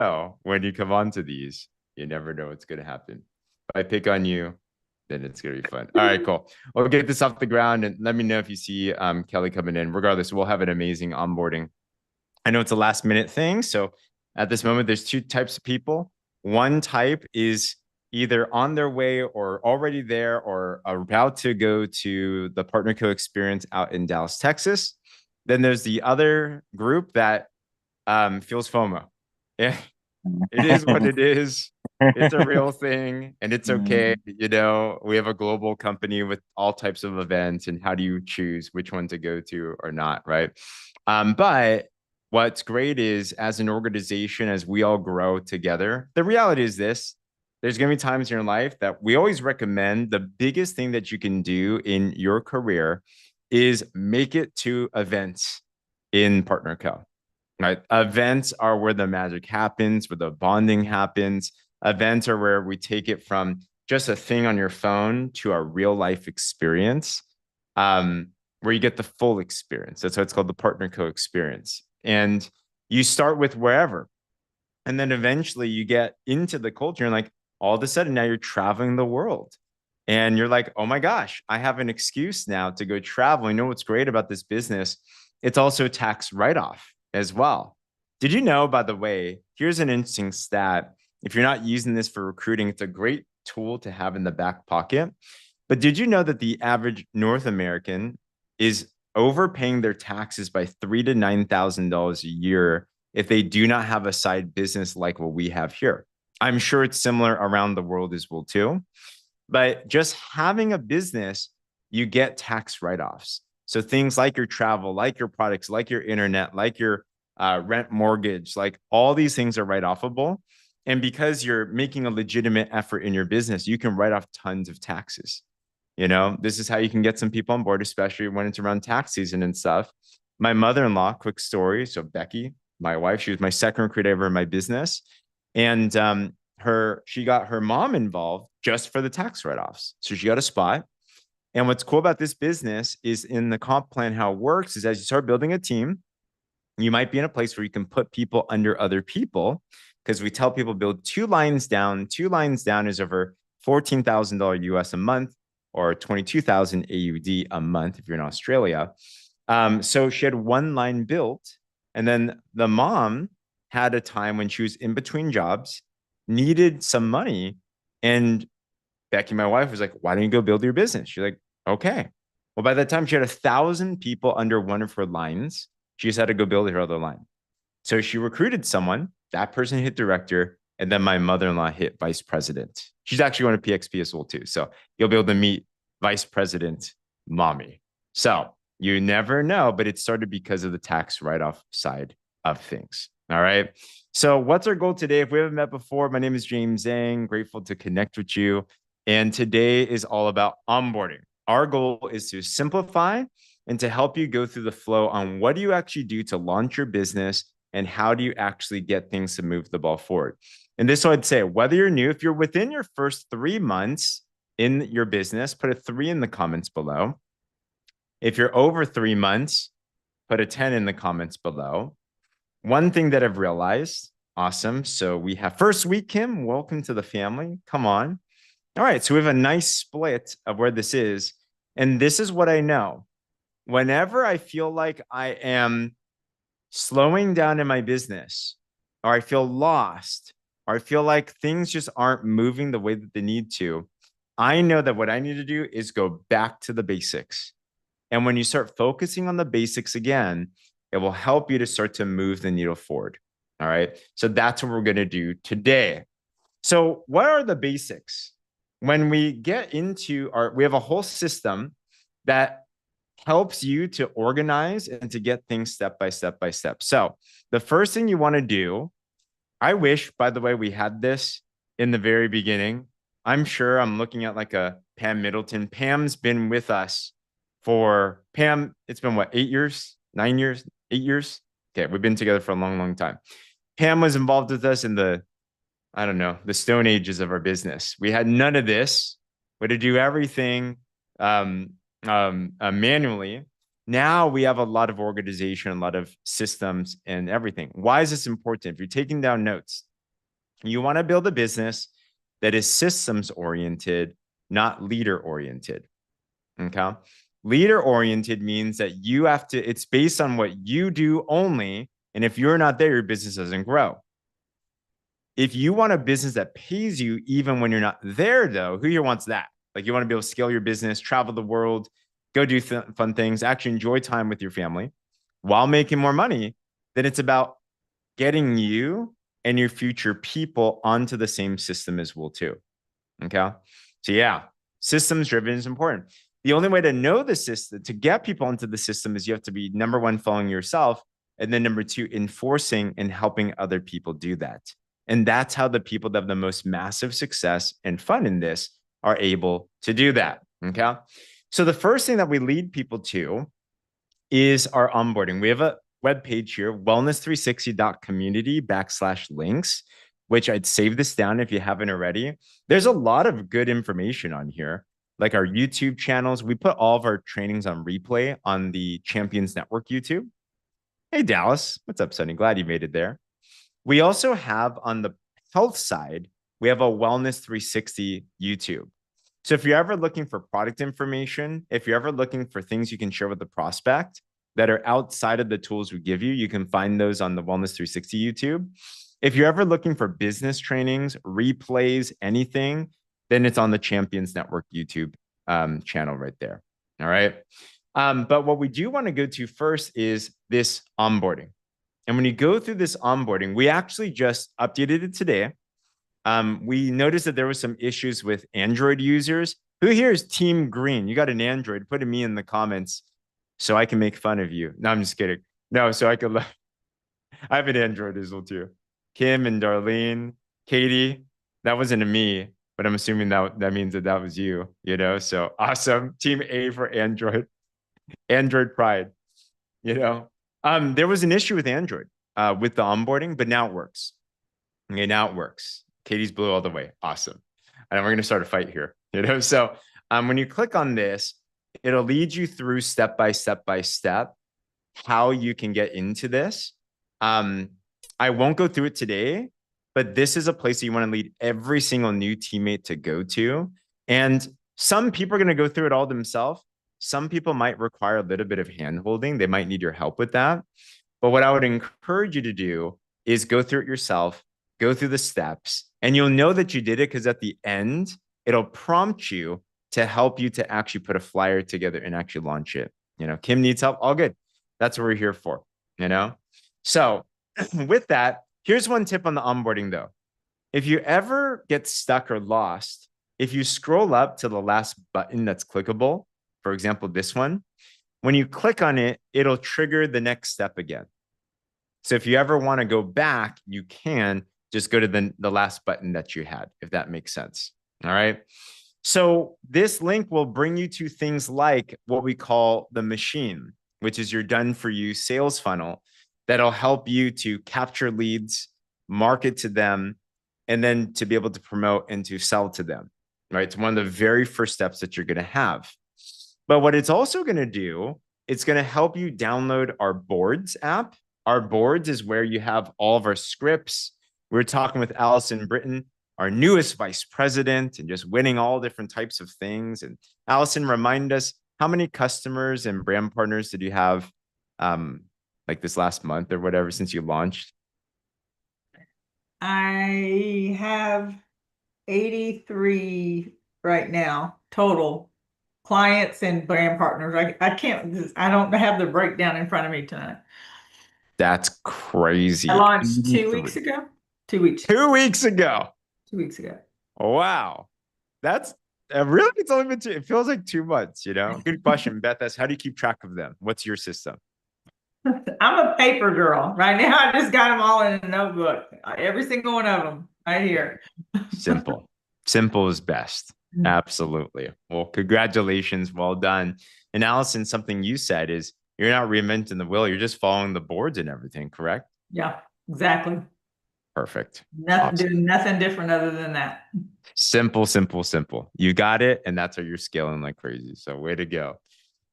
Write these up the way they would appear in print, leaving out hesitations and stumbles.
know when you come onto these, you never know what's going to happen. If I pick on you, then it's going to be fun. All right, cool. We'll get this off the ground and let me know if you see Kelley coming in. Regardless, we'll have an amazing onboarding. I know it's a last minute thing. So at this moment, there's two types of people. One type is either on their way or already there or about to go to the Partner Co experience out in Dallas, Texas. Then there's the other group that feels FOMO. Yeah, it is what it is. It's a real thing and it's okay. You know, we have a global company with all types of events, and how do you choose which one to go to or not, right? But what's great is as an organization, as we all grow together, the reality is this: there's going to be times in your life that we always recommend the biggest thing that you can do in your career is make it to events in Partner Co. Right? Events are where the magic happens, where the bonding happens. Events are where we take it from just a thing on your phone to a real life experience, where you get the full experience. That's why it's called the Partner Co experience. And you start with wherever. And then eventually you get into the culture and like all of a sudden now you're traveling the world. And you're like, oh my gosh, I have an excuse now to go travel. You know what's great about this business? It's also tax write-off as well. Did you know, by the way, here's an interesting stat. If you're not using this for recruiting, it's a great tool to have in the back pocket. But did you know that the average North American is overpaying their taxes by $3,000 to $9,000 a year if they do not have a side business like what we have here? I'm sure it's similar around the world as well too. But just having a business, you get tax write-offs. So things like your travel, like your products, like your internet, like your rent mortgage, like all these things are write-offable. And because you're making a legitimate effort in your business, you can write off tons of taxes. You know, this is how you can get some people on board, especially when it's around tax season and stuff. My mother-in-law, quick story. So Becky, my wife, she was my second recruiter ever in my business. And she got her mom involved just for the tax write-offs. So she got a spot. And what's cool about this business is in the comp plan, how it works is as you start building a team, you might be in a place where you can put people under other people, because we tell people build two lines down. Two lines down is over $14,000 US a month or 22,000 AUD a month if you're in Australia. So she had one line built, and then the mom had a time when she was in between jobs, needed some money, and Becky, my wife, was like, why don't you go build your business? She's like, okay. Well, by that time, she had 1,000 people under one of her lines. She just had to go build her other line. So she recruited someone. That person hit director. And then my mother-in-law hit vice president. She's actually going to PXP as well, too. So you'll be able to meet vice president mommy. So you never know, but it started because of the tax write-off side of things. All right. So what's our goal today? If we haven't met before, my name is James Zhang. Grateful to connect with you. And today is all about onboarding. Our goal is to simplify and to help you go through the flow on what do you actually do to launch your business and how do you actually get things to move the ball forward. And this, I'd say, whether you're new, if you're within your first 3 months in your business, put a 3 in the comments below. If you're over 3 months, put a 10 in the comments below. One thing that I've realized, awesome. So we have first week, Kim, welcome to the family. Come on. All right, so we have a nice split of where this is. And this is what I know. Whenever I feel like I am slowing down in my business, or I feel lost, or I feel like things just aren't moving the way that they need to, I know that what I need to do is go back to the basics. And when you start focusing on the basics again, it will help you to start to move the needle forward. All right, so that's what we're going to do today. So what are the basics? When we get into we have a whole system that helps you to organize and to get things step by step by step. So the first thing you want to do, I wish, by the way, we had this in the very beginning. I'm sure I'm looking at like a Pam Middleton. Pam's been with us for Pam. It's been what, 8 years, 9 years, 8 years? Okay. We've been together for a long, long time. Pam was involved with us in the, I don't know, the stone ages of our business. We had none of this. We had to do everything manually. Now we have a lot of organization, a lot of systems and everything. Why is this important? If you're taking down notes, You want to build a business that is systems oriented, not leader oriented. Okay. Leader oriented means that you have to, it's based on what you do only. And if you're not there, your business doesn't grow. If you want a business that pays you even when you're not there, though, who here wants that? Like you want to be able to scale your business, travel the world, go do fun things, actually enjoy time with your family while making more money, then it's about getting you and your future people onto the same system as well, too. Okay. So yeah, systems driven is important. The only way to know the system, to get people into the system, is you have to be number one, following yourself. And then number two, enforcing and helping other people do that. And that's how the people that have the most massive success and fun in this are able to do that. Okay. So the first thing that we lead people to is our onboarding. We have a web page here, wellness360.community/links, which I'd save this down if you haven't already. There's a lot of good information on here, like our YouTube channels. We put all of our trainings on replay on the Champions Network YouTube. Hey, Dallas. What's up, Sonny? Glad you made it there. We also have on the health side, we have a Wellness 360 YouTube. So if you're ever looking for product information, if you're ever looking for things you can share with the prospect that are outside of the tools we give you, you can find those on the Wellness 360 YouTube. If you're ever looking for business trainings, replays, anything, then it's on the Champions Network YouTube channel right there. All right. But what we do want to go to first is this onboarding. And when you go through this onboarding, we actually just updated it today. We noticed that there was some issues with Android users. Who here is Team Green? You got an Android? Put me in the comments so I can make fun of you. No, I'm just kidding. No, so I could. I have an Android as well too. Kim and Darlene, Katie. That wasn't a me, but I'm assuming that means that was you. You know, so awesome. Team A for Android. Android pride. You know, there was an issue with Android with the onboarding, but now it works. Okay, now it works. Katie's blue all the way. Awesome. And we're going to start a fight here. You know, so when you click on this, it'll lead you through step by step how you can get into this. I won't go through it today, but this is a place that you want to lead every single new teammate to go to. And some people are going to go through it all themselves. Some people might require a little bit of hand-holding. They might need your help with that. But what I would encourage you to do is go through it yourself, go through the steps, and you'll know that you did it because at the end, it'll prompt you to help you to actually put a flyer together and actually launch it. You know, Kim needs help. All good. That's what we're here for, you know? So with that, here's one tip on the onboarding though. If you ever get stuck or lost, if you scroll up to the last button that's clickable, for example, this one, when you click on it, it'll trigger the next step again. So if you ever want to go back, you can just go to the last button that you had, if that makes sense. All right. So this link will bring you to things like what we call the machine, which is your done for you sales funnel that'll help you to capture leads, market to them, and then to be able to promote and to sell to them. Right. It's one of the very first steps that you're going to have. But what it's also going to do, it's going to help you download our boards app. Our boards is where you have all of our scripts. We're talking with Allison Britton, our newest vice president, and just winning all different types of things. And Allison, remind us, how many customers and brand partners did you have like this last month or whatever since you launched? I have 83 right now total clients and brand partners. I don't have the breakdown in front of me tonight. That's crazy. I launched 2 weeks ago. 2 weeks. 2 weeks ago. 2 weeks ago. Wow. That's really, it's only been it feels like 2 months, you know? Good question, Beth. How do you keep track of them? What's your system? I'm a paper girl. Right now, I just got them all in a notebook. Every single one of them right here. Simple. Simple is best. Absolutely. Well, congratulations. Well done. And Allison, something you said is you're not reinventing the wheel. You're just following the boards and everything, correct? Yeah, exactly. Perfect. Nothing, doing nothing different other than that. Simple, simple, simple. You got it. And that's how you're scaling like crazy. So way to go.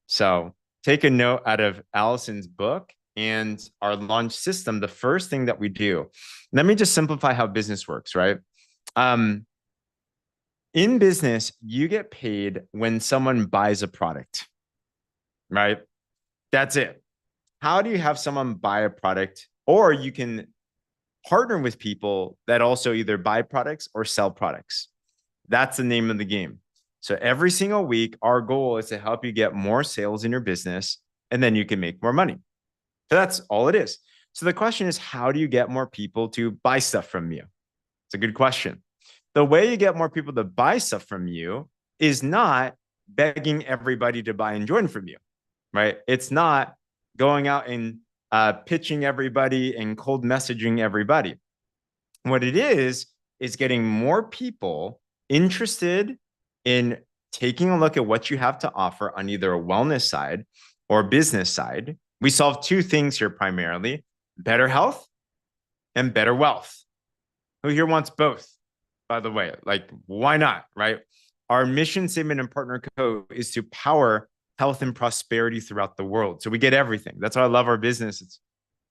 So take a note out of Allison's book and our launch system, the first thing that we do, let me just simplify how business works, right? In business, you get paid when someone buys a product, right? That's it. How do you have someone buy a product? Or you can partner with people that also either buy products or sell products. That's the name of the game. So every single week, our goal is to help you get more sales in your business, and then you can make more money. So that's all it is. So the question is, how do you get more people to buy stuff from you? It's a good question. The way you get more people to buy stuff from you is not begging everybody to buy and join from you, right? It's not going out and pitching everybody and cold messaging everybody. What it is getting more people interested in taking a look at what you have to offer on either a wellness side or business side. We solve two things here primarily: better health and better wealth. Who here wants both? By the way, like, why not, right? Our mission statement and partner code is to power health and prosperity throughout the world. So we get everything. That's why I love our business.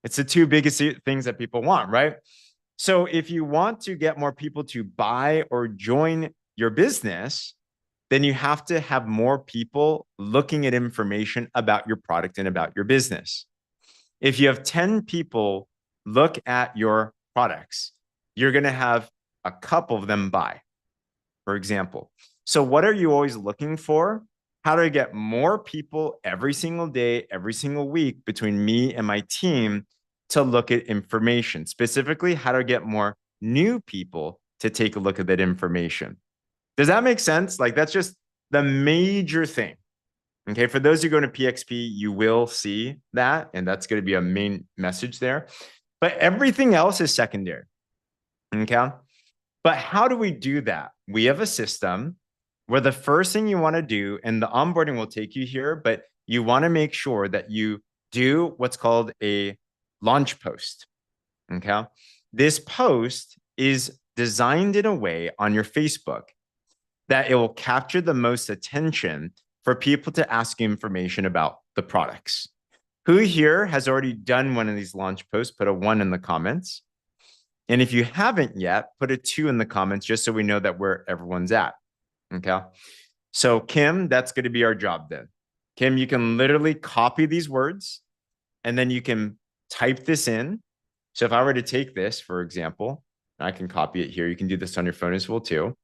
It's the two biggest things that people want, right? So if you want to get more people to buy or join your business, then you have to have more people looking at information about your product and about your business. If you have 10 people look at your products, you're going to have a couple of them buy, for example. So what are you always looking for? How do I get more people every single day, every single week between me and my team to look at information? Specifically, how do I get more new people to take a look at that information? Does that make sense? Like, that's just the major thing. Okay, for those who go to PXP, you will see that, and that's going to be a main message there. But everything else is secondary. Okay, but how do we do that? We have a system where the first thing you want to do, and the onboarding will take you here, but you want to make sure that you do what's called a launch post. Okay, this post is designed in a way on your Facebook that it will capture the most attention for people to ask you information about the products. Who here has already done one of these launch posts? Put a 1 in the comments. And if you haven't yet, put a 2 in the comments just so we know that where everyone's at. Okay. So Kim, that's going to be our job then. Kim, you can literally copy these words and then you can type this in. So if I were to take this, for example, I can copy it here. You can do this on your phone as well too.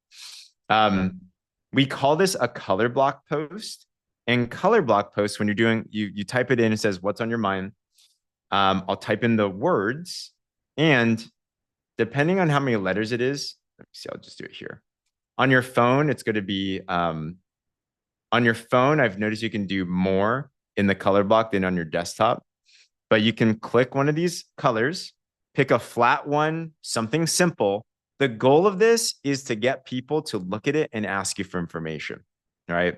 We call this a color block post. And color block post, when you're doing, you type it in, it says, what's on your mind? I'll type in the words, and depending on how many letters it is, let me see, I'll just do it here. On your phone, it's going to be, on your phone, I've noticed you can do more in the color block than on your desktop, but you can click one of these colors, pick a flat one, something simple. The goal of this is to get people to look at it and ask you for information. All right.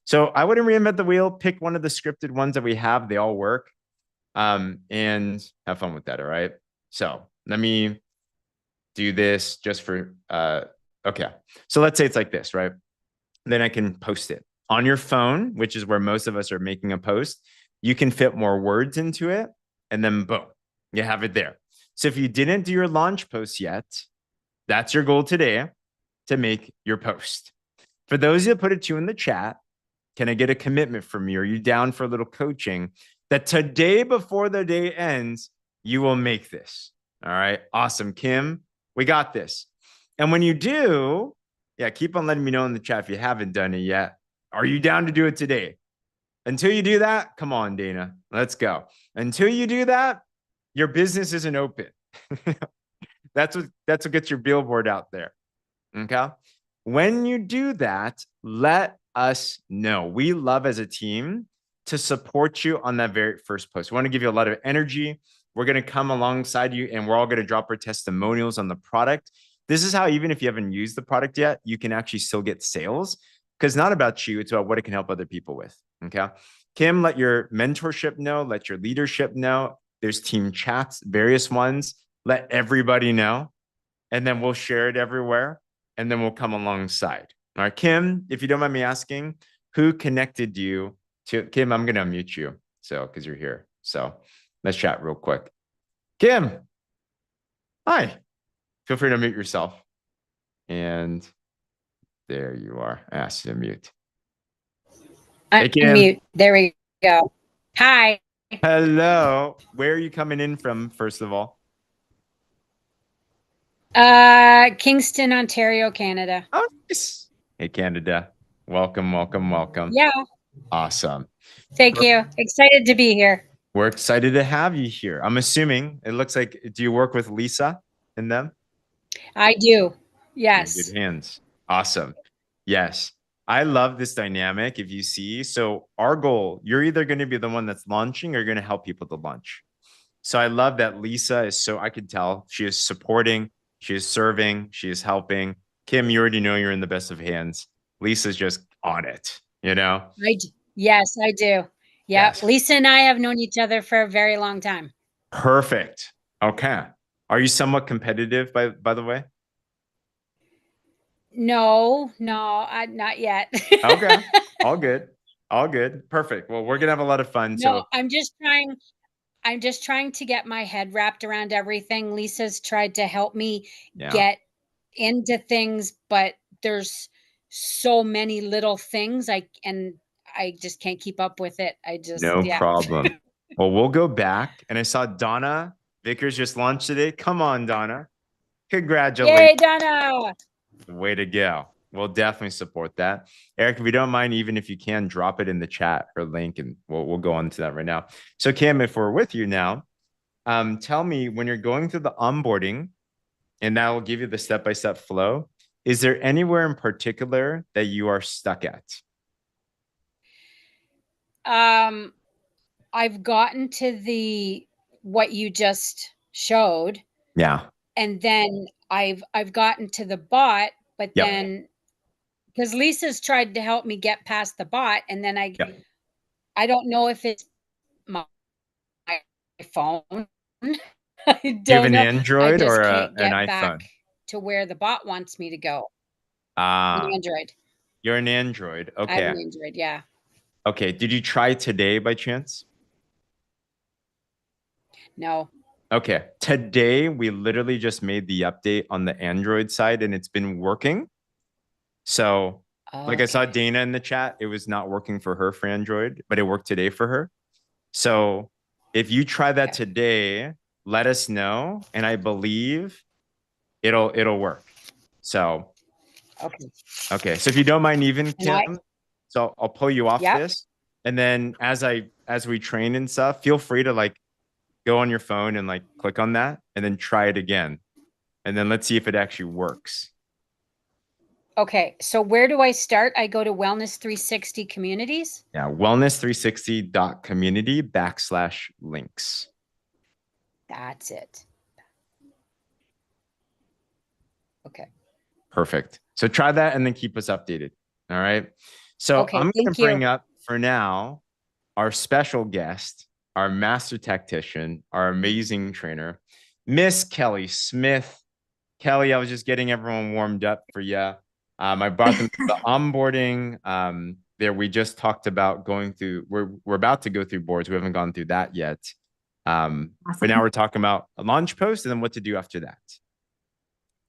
So I wouldn't reinvent the wheel. Pick one of the scripted ones that we have. They all work. And have fun with that. All right. So let me do this just for, okay. So let's say it's like this, right? Then I can post it on your phone, which is where most of us are making a post. You can fit more words into it, and then boom, you have it there. So if you didn't do your launch post yet, that's your goal today, to make your post. For those that put a 2 in the chat, can I get a commitment from you? Are you down for a little coaching that today before the day ends, you will make this? All right. Awesome. Kim, we got this. And when you do, yeah, keep on letting me know in the chat if you haven't done it yet. Are you down to do it today? Until you do that, come on, Dana, let's go. Until you do that, your business isn't open. That's what gets your billboard out there. Okay. When you do that, let us know. We love as a team to support you on that very first post. We want to give you a lot of energy. We're going to come alongside you, and we're all going to drop our testimonials on the product. This is how, even if you haven't used the product yet, you can actually still get sales, because it's not about you. It's about what it can help other people with. Okay. Kim, let your mentorship know, let your leadership know. There's team chats, various ones. Let everybody know, and then we'll share it everywhere, and then we'll come alongside. All right, Kim, if you don't mind me asking, who connected you to Kim? I'm going to unmute you, so because you're here. So Let's chat real quick. Kim, hi. Feel free to mute yourself. And there you are. Ask you to mute. Hey, Kim. Unmute. There we go. Hi. Hello. Where are you coming in from, first of all? Kingston, Ontario, Canada. Oh, nice. Hey, Canada. Welcome, welcome, welcome. Yeah. Awesome. Thank you. Excited to be here. We're excited to have you here. I'm assuming it looks like, do you work with Lisa and them? I do. You're in Yes. good hands. Awesome. Yes. I love this dynamic. If you see, so our goal, you're either going to be the one that's launching or you're going to help people to launch. So I love that Lisa is so, I could tell she is supporting, she is serving, she is helping. Kim, you already know you're in the best of hands. Lisa's just on it, you know? Yes, I do. Yeah. Yes. Lisa and I have known each other for a very long time. Perfect. Okay. Are you somewhat competitive by the way? No, not yet. Okay. All good. All good. Perfect. Well, we're gonna have a lot of fun. No, So I'm just trying to get my head wrapped around everything. Lisa's tried to help me get into things, but there's so many little things I just can't keep up with it. no problem. Well, we'll go back. And I saw Donna Vickers just launched today. Come on, Donna. Congratulations. Yay, Donna. Way to go. We'll definitely support that. Eric, if you don't mind, even if you can, drop it in the chat, her link, and we'll go on to that right now. So Kim, if we're with you now, tell me when you're going through the onboarding, and that will give you the step-by-step flow. Is there anywhere in particular that you are stuck at? I've gotten to what you just showed. Yeah. And then I've gotten to the bot, but then because Lisa's tried to help me get past the bot, and then I don't know if it's my phone. I Do you have don't an know. Android I just or can't an get iPhone? back to where the bot wants me to go. An Android. You're an Android. I have Okay. an Android, yeah. Okay. Did you try today by chance? No. Okay. Today, we literally just made the update on the Android side and it's been working. So, like I saw Dana in the chat, it was not working for her for Android, but it worked today for her. So, if you try that today, let us know. And I believe it'll work. So, okay. So if you don't mind, even Kim, so I'll pull you off this. And then as we train and stuff, feel free to like go on your phone and like click on that and then try it again. And then let's see if it actually works. Okay. So where do I start? I go to Wellness 360 Communities. Yeah. Wellness360.community/links. That's it. Okay. Perfect. So try that and then keep us updated. All right. So I'm going to bring up for now our special guest, our master tactician, our amazing trainer, Miss Kelley Smith. Kelley, I was just getting everyone warmed up for you. I brought them to the onboarding. There, we just talked about going through. We're about to go through boards. We haven't gone through that yet. But now we're talking about a launch post and then what to do after that.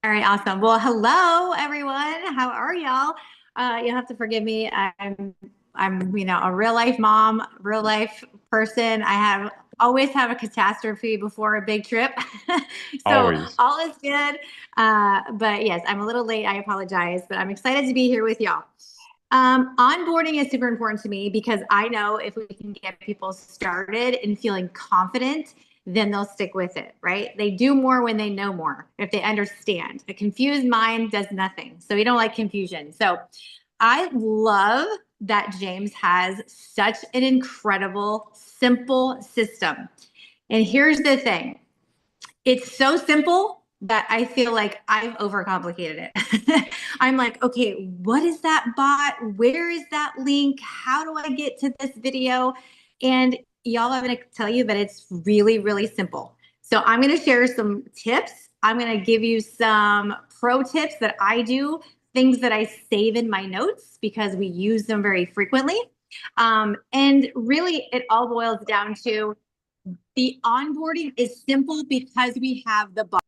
All right, awesome. Well, hello everyone. How are y'all? You'll have to forgive me. I'm a real life mom, real life person. I always have a catastrophe before a big trip. So all is good. But yes, I'm a little late. I apologize, but I'm excited to be here with y'all. Onboarding is super important to me because I know if we can get people started and feeling confident, then they'll stick with it, right? They do more when they know more, if they understand. A confused mind does nothing. So we don't like confusion. So I love that James has such an incredible, simple system. And here's the thing. It's so simple that I feel like I've overcomplicated it. I'm like, okay, what is that bot? Where is that link? How do I get to this video? And y'all, I'm going to tell you that it's really, really simple. So I'm going to share some tips. I'm going to give you some pro tips that I do, things that I save in my notes because we use them very frequently. And really, it all boils down to The onboarding is simple because we have the bot.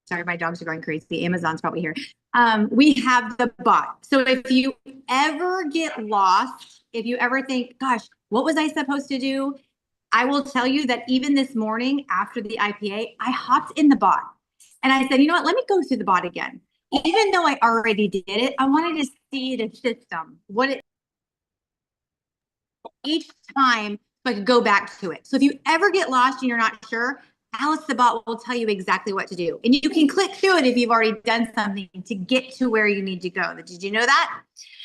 Sorry, my dogs are going crazy. Amazon's probably here. We have the bot. So if you ever get lost, if you ever think, gosh, what was I supposed to do? I will tell you that even this morning after the IPA, I hopped in the bot and I said, you know what, let me go through the bot again. Even though I already did it, I wanted to see the system, what it each time so I could go back to it. So if you ever get lost and you're not sure, Alice the bot will tell you exactly what to do. And you can click through it if you've already done something to get to where you need to go. Did you know that?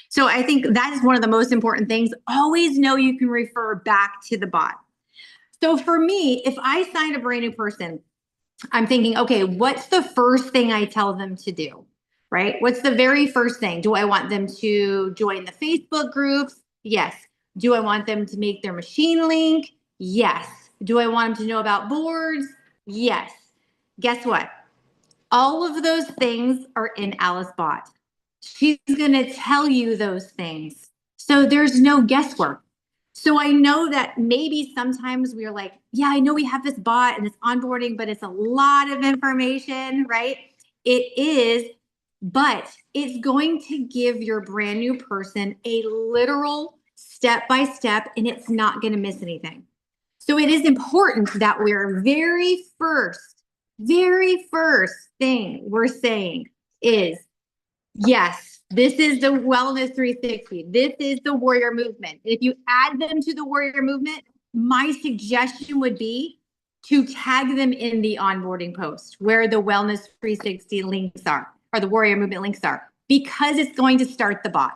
So I think that is one of the most important things. Always know you can refer back to the bot. So for me, if I sign a brand new person, I'm thinking, okay, what's the first thing I tell them to do, right? What's the very first thing? Do I want them to join the Facebook groups? Yes. Do I want them to make their machine link? Yes. Do I want them to know about boards? Yes. Guess what? All of those things are in Alice Bot. She's going to tell you those things. So there's no guesswork. So I know that maybe sometimes we're like, yeah, I know we have this bot and it's onboarding, but it's a lot of information, right? It is, but it's going to give your brand new person a literal step-by-step, and it's not going to miss anything. So it is important that we're very first thing we're saying is, yes, this is the Wellness 360. This is the Warrior Movement. If you add them to the Warrior Movement, my suggestion would be to tag them in the onboarding post where the Wellness 360 links are, or the Warrior Movement links are, because it's going to start the bot.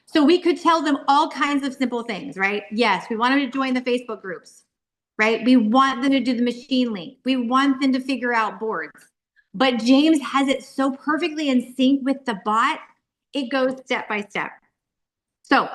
So we could tell them all kinds of simple things, right? Yes, we want them to join the Facebook groups, right? We want them to do the machine link. We want them to figure out boards. But James has it so perfectly in sync with the bot, it goes step by step. So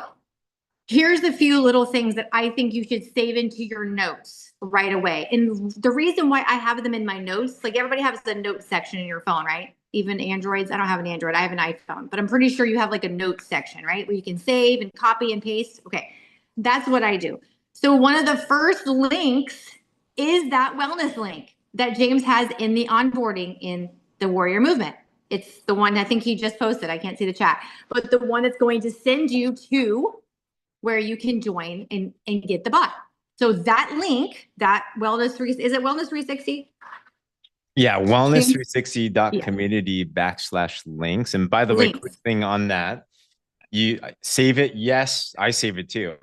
here's a few little things that I think you should save into your notes right away. And the reason why I have them in my notes, like everybody has a note section in your phone, right? Even Androids. I don't have an Android. I have an iPhone, but I'm pretty sure you have like a note section, right? Where you can save and copy and paste. Okay. That's what I do. So one of the first links is that wellness link that James has in the onboarding in the Warrior Movement. It's the one I think he just posted. I can't see the chat, but the one that's going to send you to where you can join and get the bot. So that link, that Wellness 3, is it Wellness 360? Yeah, wellness360.community/links. And by the way, quick thing on that, you save it. Yes, I save it too.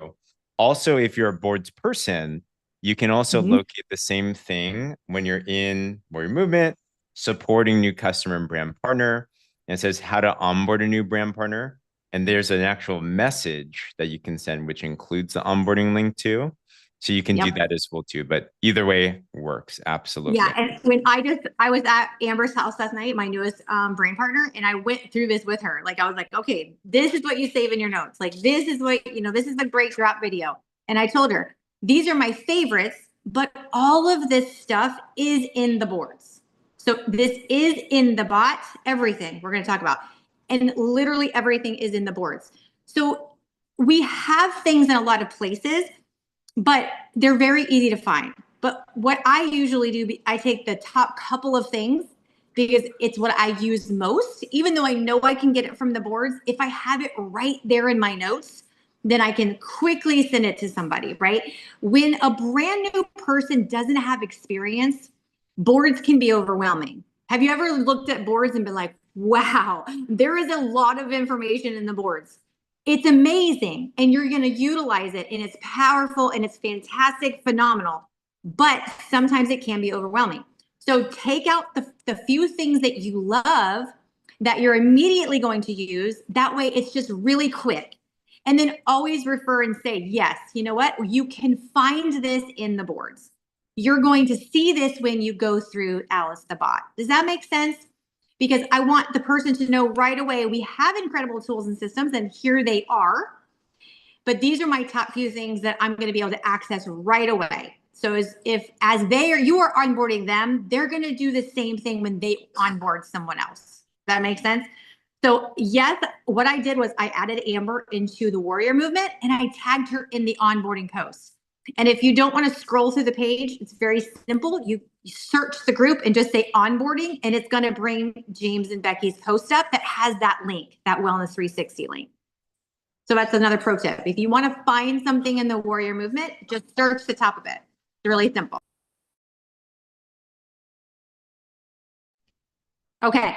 Also, if you're a boards person, you can also locate the same thing when you're in Warrior Movement, supporting new customer and brand partner. And it says how to onboard a new brand partner. And there's an actual message that you can send, which includes the onboarding link too. So you can do that as well too. But either way works. Absolutely. Yeah. And when I was at Amber's house last night, my newest brand partner, and I went through this with her. Like I was like, okay, this is what you save in your notes. Like this is what, this is the break drop video. And I told her, these are my favorites, but all of this stuff is in the boards. So this is in the bot, everything we're going to talk about. And literally everything is in the boards. So we have things in a lot of places, but they're very easy to find. But what I usually do, I take the top couple of things because it's what I use most. Even though I know I can get it from the boards, if I have it right there in my notes, then I can quickly send it to somebody, right? When a brand new person doesn't have experience, boards can be overwhelming. Have you ever looked at boards and been like, wow, there is a lot of information in the boards. It's amazing, and you're going to utilize it, and it's powerful, and it's fantastic, phenomenal, but sometimes it can be overwhelming. So take out the few things that you love that you're immediately going to use. That way it's just really quick. And then always refer and say, yes, you know what? You can find this in the boards. You're going to see this when you go through Alice the bot. Does that make sense? Because I want the person to know right away, we have incredible tools and systems, and here they are. But these are my top few things that I'm going to be able to access right away. So as you are onboarding them, they're going to do the same thing when they onboard someone else. Does that make sense? So yes, what I did was I added Amber into the warrior movement and I tagged her in the onboarding post. And if you don't want to scroll through the page, it's very simple. You search the group and just say onboarding, and it's going to bring James and Becky's post up that has that link, that Wellness 360 link. So that's another pro tip. If you want to find something in the warrior movement, just search the top of it. It's really simple. Okay.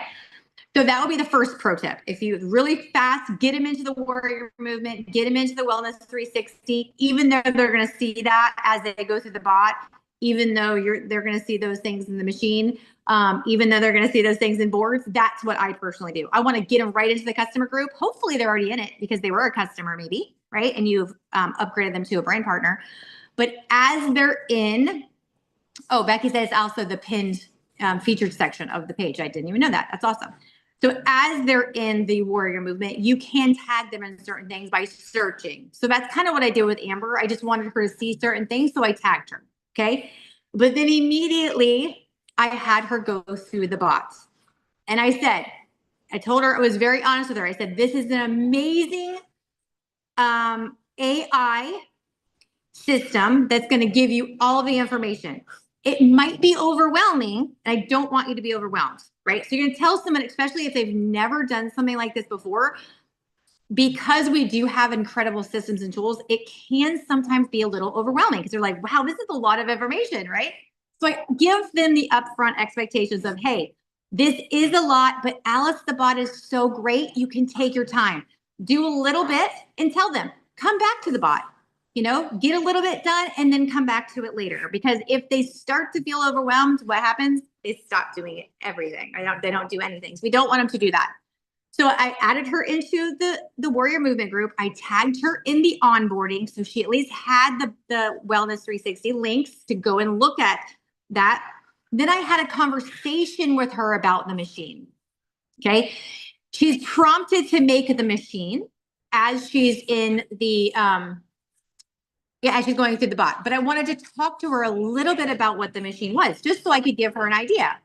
So that will be the first pro tip. If you really fast, get them into the warrior movement, get them into the Wellness 360, even though they're going to see that as they go through the bot, even though they're going to see those things in the machine, even though they're going to see those things in boards. That's what I personally do. I want to get them right into the customer group. Hopefully they're already in it because they were a customer maybe, right? And you've upgraded them to a brand partner. But as they're in, oh, Becky says also the pinned featured section of the page. I didn't even know that. That's awesome. So as they're in the warrior movement, you can tag them in certain things by searching. So that's kind of what I did with Amber. I just wanted her to see certain things, so I tagged her, okay? But then immediately I had her go through the bots. And I told her, I was very honest with her. I said, this is an amazing AI system that's going to give you all the information. It might be overwhelming, and I don't want you to be overwhelmed, right? So you're going to tell someone, especially if they've never done something like this before, because we do have incredible systems and tools, it can sometimes be a little overwhelming because they're like, wow, this is a lot of information, right? So I give them the upfront expectations of, hey, this is a lot, but Alice the bot is so great. You can take your time, do a little bit and tell them, come back to the bot. You know, get a little bit done and then come back to it later. Because if they start to feel overwhelmed, what happens? They stop doing everything. They don't do anything. So we don't want them to do that. So I added her into the warrior movement group. I tagged her in the onboarding. So she at least had the Wellness 360 links to go and look at that. Then I had a conversation with her about the machine. Okay. She's prompted to make the machine as she's in the, as she's going through the bot. But I wanted to talk to her a little bit about what the machine was, just so I could give her an idea.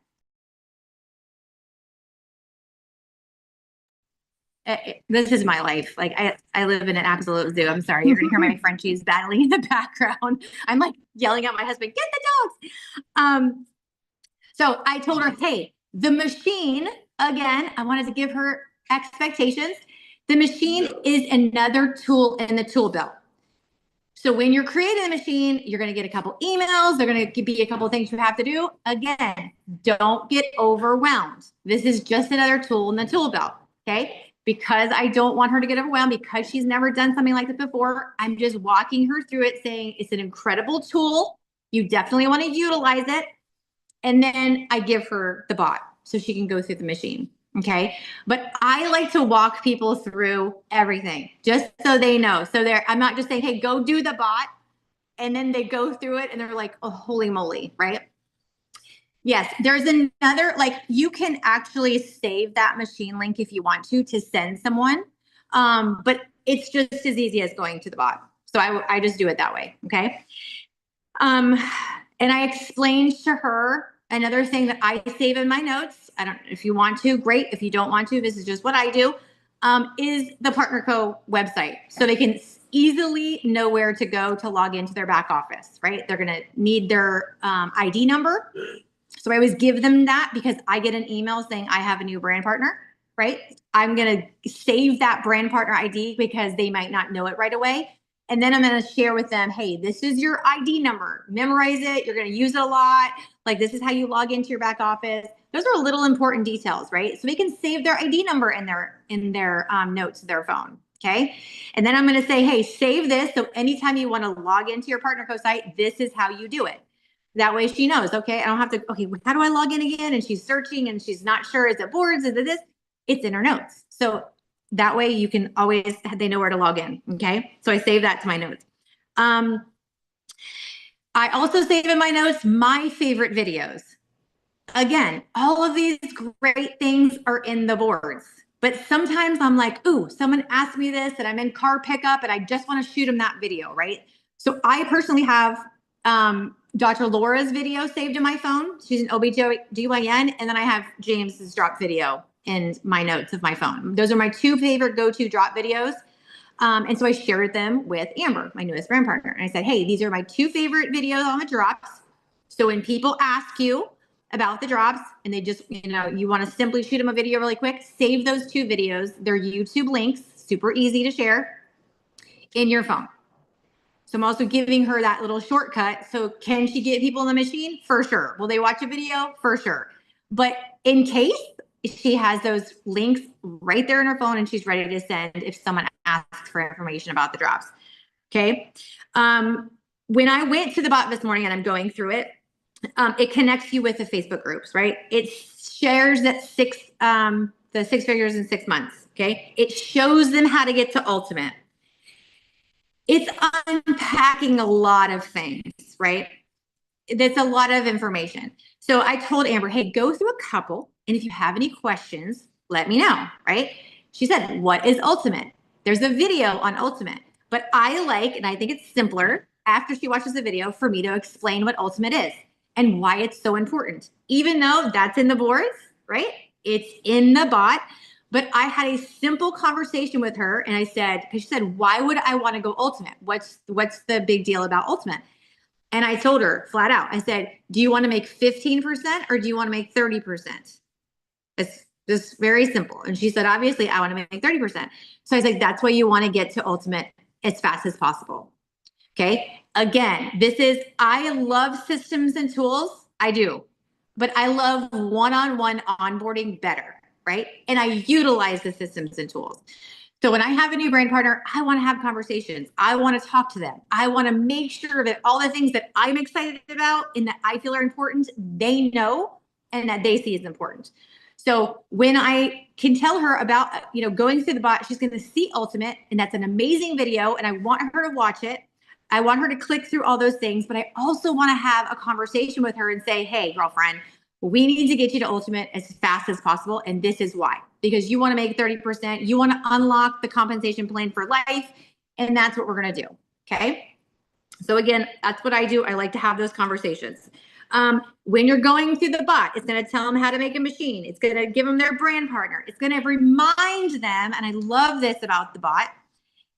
This is my life. Like I live in an absolute zoo. I'm sorry. You're going to hear my Frenchies battling in the background. I'm like yelling at my husband, get the dogs. So I told her, hey, the machine, again, I wanted to give her expectations. The machine is another tool in the tool belt. So when you're creating a machine, you're going to get a couple emails. They're going to be a couple things you have to do. Again, don't get overwhelmed. This is just another tool in the tool belt, okay? Because I don't want her to get overwhelmed because she's never done something like this before. I'm just walking her through it saying it's an incredible tool. You definitely want to utilize it. And then I give her the bot so she can go through the machine. Okay. But I like to walk people through everything just so they know. So I'm not just saying, hey, go do the bot. And then they go through it and they're like, oh, holy moly. Right. Yes. There's another, like you can actually save that machine link if you want to send someone. But it's just as easy as going to the bot. So I just do it that way. Okay. And I explained to her another thing that I save in my notes. I don't know if you want to, great. If you don't want to, this is just what I do, is the PartnerCo website. So they can easily know where to go to log into their back office, right? They're going to need their ID number. So I always give them that because I get an email saying I have a new brand partner, right? I'm going to save that brand partner ID because they might not know it right away. And then I'm going to share with them, hey, this is your ID number. Memorize it. You're going to use it a lot. Like this is how you log into your back office. Those are little important details, right? So they can save their ID number in their notes of their phone. Okay. And then I'm going to say, hey, save this. So anytime you want to log into your PartnerCo site, this is how you do it. That way she knows, okay, I don't have to, okay, how do I log in again? And she's searching and she's not sure, is it boards, is it this? It's in her notes. So that way you can always, they know where to log in, okay? So I save that to my notes. I also save in my notes my favorite videos. Again, all of these great things are in the boards, but sometimes I'm like, ooh, someone asked me this and I'm in car pickup and I just want to shoot them that video, right? So I personally have Dr. Laura's video saved in my phone. She's an OBGYN. And then I have James's drop video in my notes of my phone. Those are my 2 favorite go-to drop videos. And so I shared them with Amber, my newest brand partner. And I said, hey, these are my 2 favorite videos on the drops. So when people ask you about the drops and they just, you want to simply shoot them a video really quick, save those 2 videos. They're YouTube links, super easy to share in your phone. So I'm also giving her that little shortcut. So can she get people in the machine? For sure. Will they watch a video? For sure. But in case she has those links right there in her phone and she's ready to send if someone asks for information about the drops. Okay. When I went to the bot this morning and I'm going through it, it connects you with the Facebook groups, right? It shares that the 6 figures in 6 months. Okay. It shows them how to get to ultimate. It's unpacking a lot of things, right? That's a lot of information. So I told Amber, hey, go through a couple. And if you have any questions, let me know, right? She said, what is ultimate? There's a video on ultimate, but I like, and I think it's simpler after she watches the video for me to explain what ultimate is and why it's so important. Even though that's in the boards, right? It's in the bot. But I had a simple conversation with her and I said, because she said, why would I want to go ultimate? What's the big deal about ultimate? And I told her flat out, I said, do you want to make 15% or do you want to make 30%? It's just very simple. And she said, obviously I want to make 30%. So I was like, that's why you want to get to ultimate as fast as possible. Okay. Again, I love systems and tools. I do, but I love one-on-one onboarding better. Right. And I utilize the systems and tools. So when I have a new brand partner, I want to have conversations. I want to talk to them. I want to make sure that all the things that I'm excited about and that I feel are important, they know and that they see is important. So when I can tell her about, going through the bot, she's going to see ultimate, and that's an amazing video. And I want her to watch it. I want her to click through all those things, but I also want to have a conversation with her and say, hey, girlfriend, we need to get you to ultimate as fast as possible. And this is why, because you want to make 30%. You want to unlock the compensation plan for life. And that's what we're going to do. Okay. So again, that's what I do. I like to have those conversations. When you're going through the bot, it's going to tell them how to make a machine. It's going to give them their brand partner. It's going to remind them. And I love this about the bot.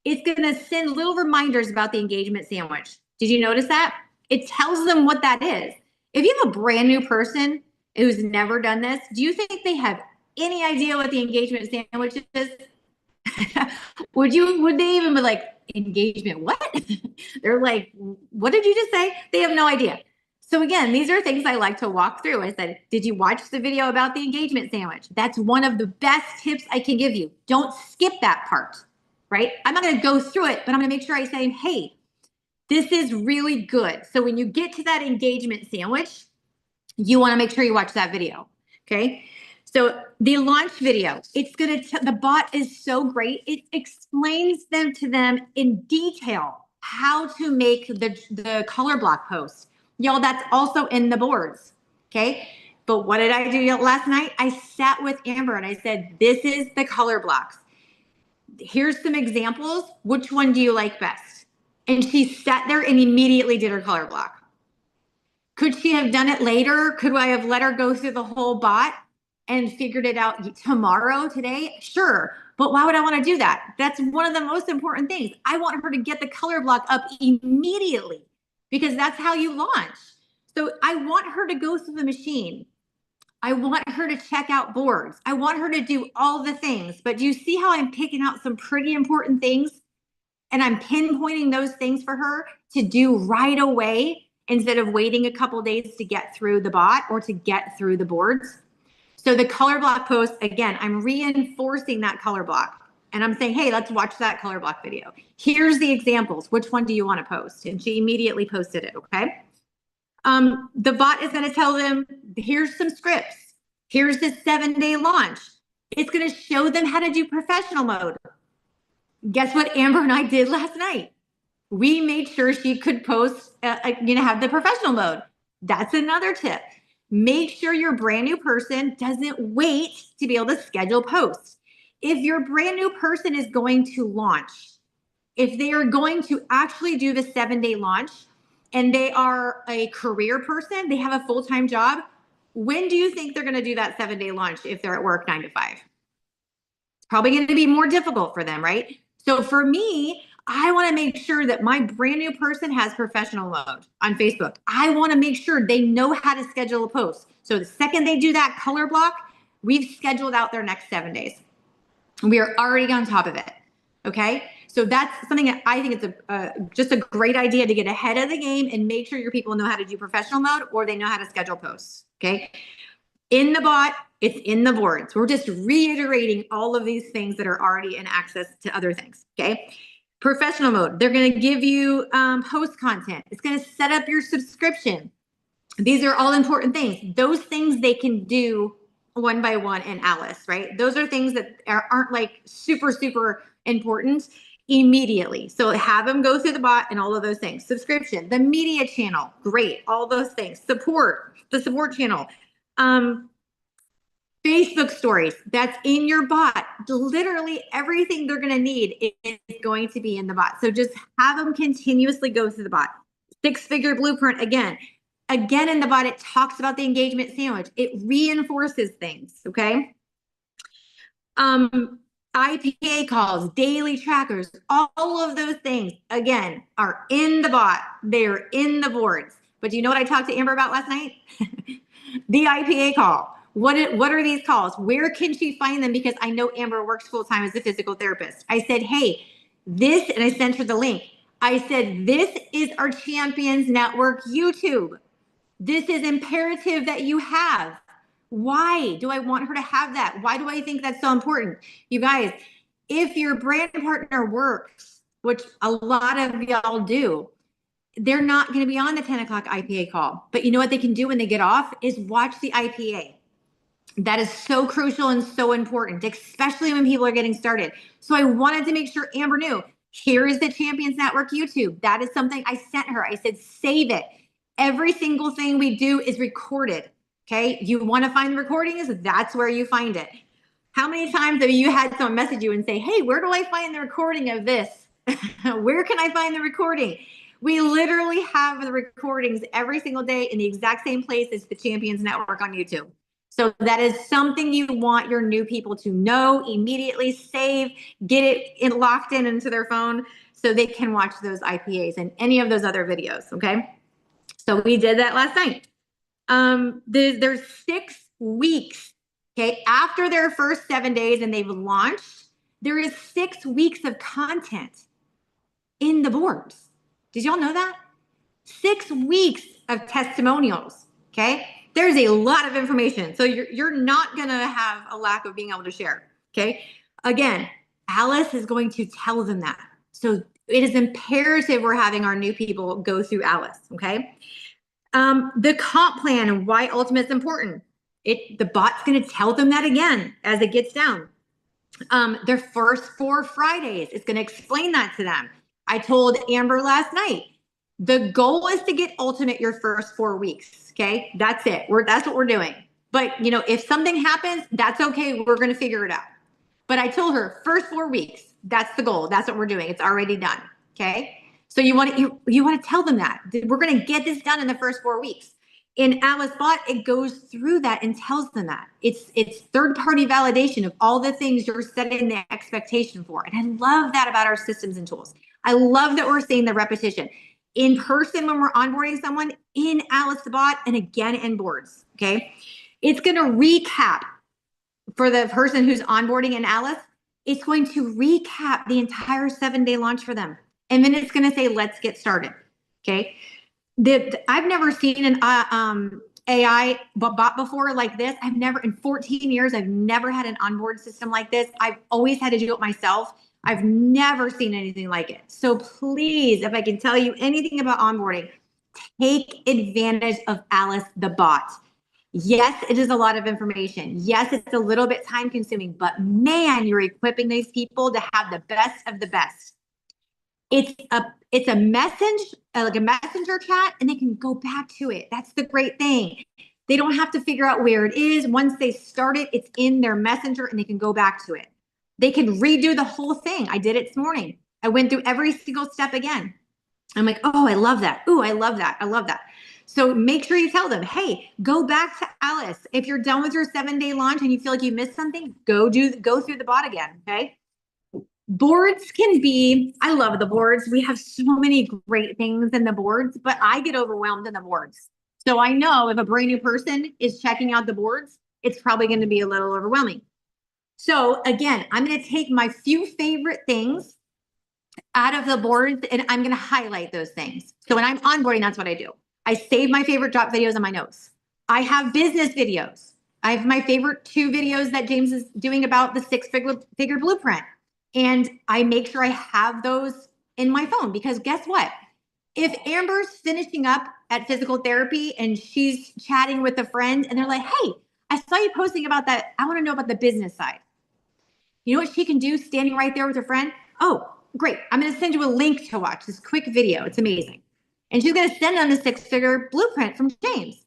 It's going to send little reminders about the engagement sandwich. Did you notice that? It tells them what that is. If you have a brand new person who's never done this, do you think they have any idea what the engagement sandwich is? Would they even be like, engagement what? They're like, what did you just say? They have no idea. So again, these are things I like to walk through. I said, did you watch the video about the engagement sandwich? That's one of the best tips I can give you. Don't skip that part, right? I'm not going to go through it, but I'm going to make sure I say, hey, this is really good. So when you get to that engagement sandwich, you want to make sure you watch that video. Okay. So the launch video, the bot is so great. It explains to them in detail how to make the color block post. Y'all, that's also in the boards. Okay. But what did I do last night? I sat with Amber and I said, this is the color blocks. Here's some examples. Which one do you like best? And she sat there and immediately did her color block. Could she have done it later? Could I have let her go through the whole bot and figured it out today? Sure. But why would I want to do that? That's one of the most important things. I want her to get the color block up immediately because that's how you launch. So I want her to go through the machine. I want her to check out boards. I want her to do all the things. But do you see how I'm picking out some pretty important things? And I'm pinpointing those things for her to do right away instead of waiting a couple of days to get through the bot or to get through the boards. So the color block post, again, I'm reinforcing that color block. And I'm saying, hey, let's watch that color block video. Here's the examples. Which one do you want to post? And she immediately posted it, okay? The bot is going to tell them, here's some scripts. Here's the 7-day launch. It's going to show them how to do professional mode. Guess what Amber and I did last night? We made sure she could post, have the professional mode. That's another tip. Make sure your brand new person doesn't wait to be able to schedule posts. If your brand new person is going to launch, if they are going to actually do the 7-day launch and they are a career person, they have a full-time job, when do you think they're going to do that 7-day launch if they're at work 9 to 5? It's probably going to be more difficult for them, right? So for me, I want to make sure that my brand new person has professional mode on Facebook. I want to make sure they know how to schedule a post. So the second they do that color block, we've scheduled out their next 7 days. We are already on top of it. Okay. So that's something that I think it's just a great idea to get ahead of the game and make sure your people know how to do professional mode or they know how to schedule posts. Okay. In the bot, it's in the boards. We're just reiterating all of these things that are already in access to other things. Okay. Professional mode, they're going to give you post content. It's going to set up your subscription. These are all important things. Those things they can do one by one in Alice, right? Those are things that aren't like super, super important immediately. So have them go through the bot and all of those things. Subscription, the media channel, great. All those things. Support, the support channel. Facebook stories, that's in your bot. Literally everything they're going to need is going to be in the bot. So just have them continuously go through the bot. 6-figure blueprint, again in the bot, it talks about the engagement sandwich. It reinforces things, okay? IPA calls, daily trackers, all of those things, again, are in the bot. They're in the boards. But do you know what I talked to Amber about last night? The IPA call. What are these calls? Where can she find them? Because I know Amber works full-time as a physical therapist. I said, hey, this, and I sent her the link. I said, this is our Champions Network YouTube. This is imperative that you have. Why do I want her to have that? Why do I think that's so important? You guys, if your brand partner works, which a lot of y'all do, they're not going to be on the 10 o'clock IPA call. But you know what they can do when they get off is watch the IPA. That is so crucial and so important, especially when people are getting started. So I wanted to make sure Amber knew, here is the Champions Network YouTube. That is something I sent her. I said, save it. Every single thing we do is recorded. Okay. You want to find the recordings? That's where you find it. How many times have you had someone message you and say, hey, where do I find the recording of this? Where can I find the recording? We literally have the recordings every single day in the exact same place as the Champions Network on YouTube. So that is something you want your new people to know, immediately save, get it locked into their phone so they can watch those IPAs and any of those other videos, okay? So we did that last night. There's 6 weeks, okay? After their first 7 days and they've launched, there is 6 weeks of content in the boards. Did y'all know that? 6 weeks of testimonials, okay? There's a lot of information. So you're not going to have a lack of being able to share. Okay. Again, Alice is going to tell them that. So it is imperative we're having our new people go through Alice. Okay. The comp plan and why Ultimate is important. The bot's going to tell them that again as it gets down. Their first 4 Fridays, it's going to explain that to them. I told Amber last night, the goal is to get Ultimate your first 4 weeks. Okay. That's it. That's what we're doing. But you know, if something happens, that's okay. We're going to figure it out. But I told her first 4 weeks, that's the goal. That's what we're doing. It's already done. Okay. So you want to tell them that we're going to get this done in the first 4 weeks. In Alice Bot, it goes through that and tells them that it's third-party validation of all the things you're setting the expectation for. And I love that about our systems and tools. I love that we're seeing the repetition. In person when we're onboarding someone, in Alice the Bot, and again in boards, okay? It's going to recap for the person who's onboarding in Alice. It's going to recap the entire 7-day launch for them. And then it's going to say, let's get started, okay? I've never seen an AI bot before like this. In 14 years, I've never had an onboard system like this. I've always had to do it myself. I've never seen anything like it. So please, if I can tell you anything about onboarding, take advantage of Alice the Bot. Yes, it is a lot of information. Yes, it's a little bit time consuming, but man, you're equipping these people to have the best of the best. It's a message, like a messenger chat, and they can go back to it. That's the great thing. They don't have to figure out where it is. Once they start it, it's in their messenger and they can go back to it. They can redo the whole thing. I did it this morning. I went through every single step again. I'm like, oh, I love that. Ooh, I love that. I love that. So make sure you tell them, hey, go back to Alice. If you're done with your 7-day launch and you feel like you missed something, go through the bot again. Okay. Boards can be, I love the boards. We have so many great things in the boards, but I get overwhelmed in the boards. So I know if a brand new person is checking out the boards, it's probably going to be a little overwhelming. So again, I'm going to take my few favorite things out of the boards and I'm going to highlight those things. So when I'm onboarding, that's what I do. I save my favorite drop videos in my notes. I have business videos. I have my favorite 2 videos that James is doing about the 6-figure blueprint. And I make sure I have those in my phone because guess what? If Amber's finishing up at physical therapy and she's chatting with a friend and they're like, hey, I saw you posting about that. I want to know about the business side. You know what she can do standing right there with her friend? Oh, great. I'm going to send you a link to watch this quick video. It's amazing. And she's going to send them the 6-figure blueprint from James.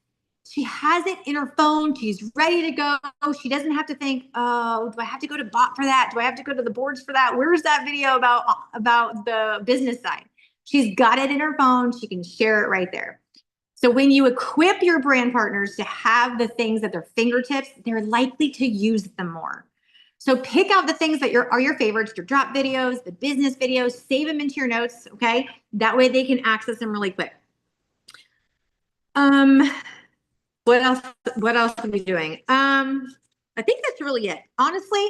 She has it in her phone. She's ready to go. She doesn't have to think, oh, do I have to go to bot for that? Do I have to go to the boards for that? Where's that video about the business side? She's got it in her phone. She can share it right there. So when you equip your brand partners to have the things at their fingertips, they're likely to use them more. So pick out the things that are your favorites, your drop videos, the business videos, save them into your notes, okay? That way they can access them really quick. What else are we doing? I think that's really it. Honestly,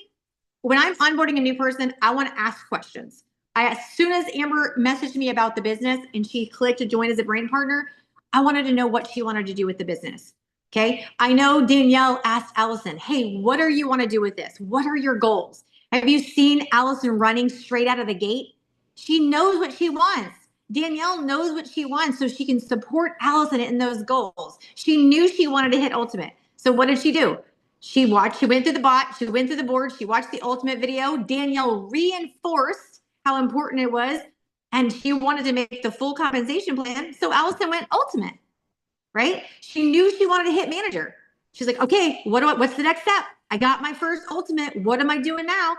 when I'm onboarding a new person, I want to ask questions. As soon as Amber messaged me about the business and she clicked to join as a brand partner, I wanted to know what she wanted to do with the business. Okay. I know Danielle asked Allison, hey, what do you want to do with this? What are your goals? Have you seen Allison running straight out of the gate? She knows what she wants. Danielle knows what she wants so she can support Allison in those goals. She knew she wanted to hit ultimate. So what did she do? She went through the bot, she went through the board, she watched the ultimate video. Danielle reinforced how important it was, and she wanted to make the full compensation plan. So Allison went ultimate, right? She knew she wanted to hit manager. She's like, okay, what's the next step? I got my first ultimate. What am I doing now?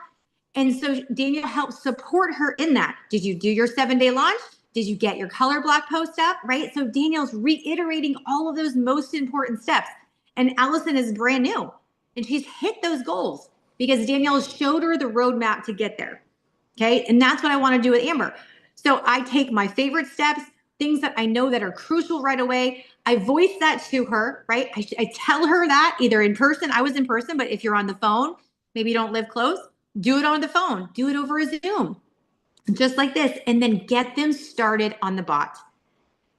And so Danielle helped support her in that. Did you do your 7-day launch? Did you get your color block post up, right? So Danielle's reiterating all of those most important steps. And Allison is brand new and she's hit those goals because Danielle showed her the roadmap to get there. Okay. And that's what I want to do with Amber. So I take my favorite steps, things that I know that are crucial right away. I voice that to her, right? I tell her that either in person, I was in person, but if you're on the phone, maybe you don't live close, do it on the phone, do it over a Zoom. Just like this, and then get them started on the bot.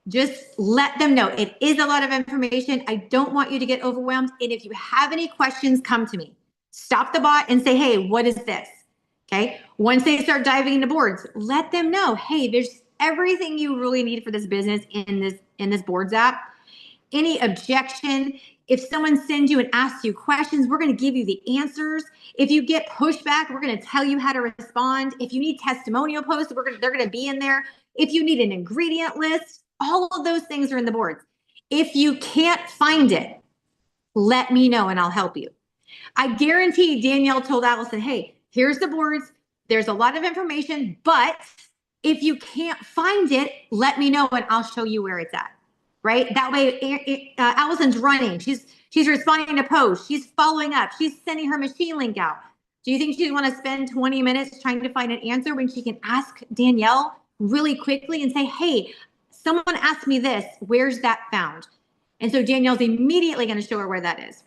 Just let them know it is a lot of information. I don't want you to get overwhelmed. And if you have any questions, come to me. Stop the bot and say, hey, what is this? Okay. Once they start diving into boards, let them know, hey, there's everything you really need for this business in this boards app. Any objection, if someone sends you and asks you questions, we're going to give you the answers. If you get pushback, we're going to tell you how to respond. If you need testimonial posts, they're going to be in there. If you need an ingredient list, all of those things are in the boards. If you can't find it, let me know and I'll help you. I guarantee Danielle told Allison, hey, here's the boards. There's a lot of information, but if you can't find it, let me know and I'll show you where it's at. Right? That way, Allison's running. She's responding to posts. She's following up. She's sending her machine link out. Do you think she'd want to spend 20 minutes trying to find an answer when she can ask Danielle really quickly and say, hey, someone asked me this. Where's that found? And so Danielle's immediately going to show her where that is.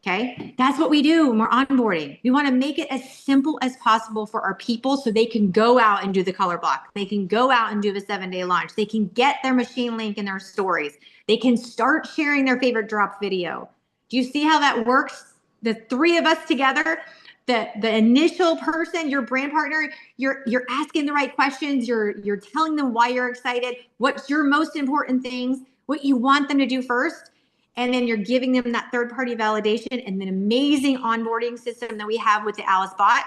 Okay. That's what we do when we're onboarding. We want to make it as simple as possible for our people so they can go out and do the color block. They can go out and do the 7-day launch. They can get their machine link in their stories. They can start sharing their favorite drop video. Do you see how that works? The 3 of us together, the initial person, your brand partner, you're asking the right questions. You're telling them why you're excited, what's your most important things, what you want them to do first. And then you're giving them that third-party validation and an amazing onboarding system that we have with the Alice bot.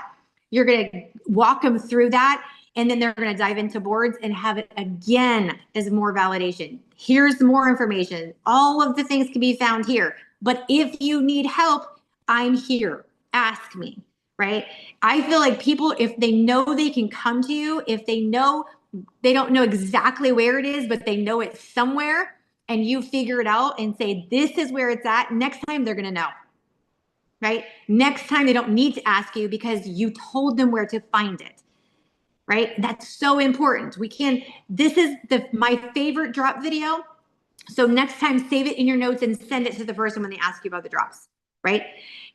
You're going to walk them through that, and then they're going to dive into boards and have it again as more validation. Here's more information. All of the things can be found here. But if you need help, I'm here. Ask me, right? I feel like people, if they know they can come to you, if they know they don't know exactly where it is, but they know it's somewhere, and you figure it out and say, this is where it's at, next time they're going to know, right? Next time they don't need to ask you because you told them where to find it, right? That's so important. This is my favorite drop video. So next time, save it in your notes and send it to the person when they ask you about the drops, right?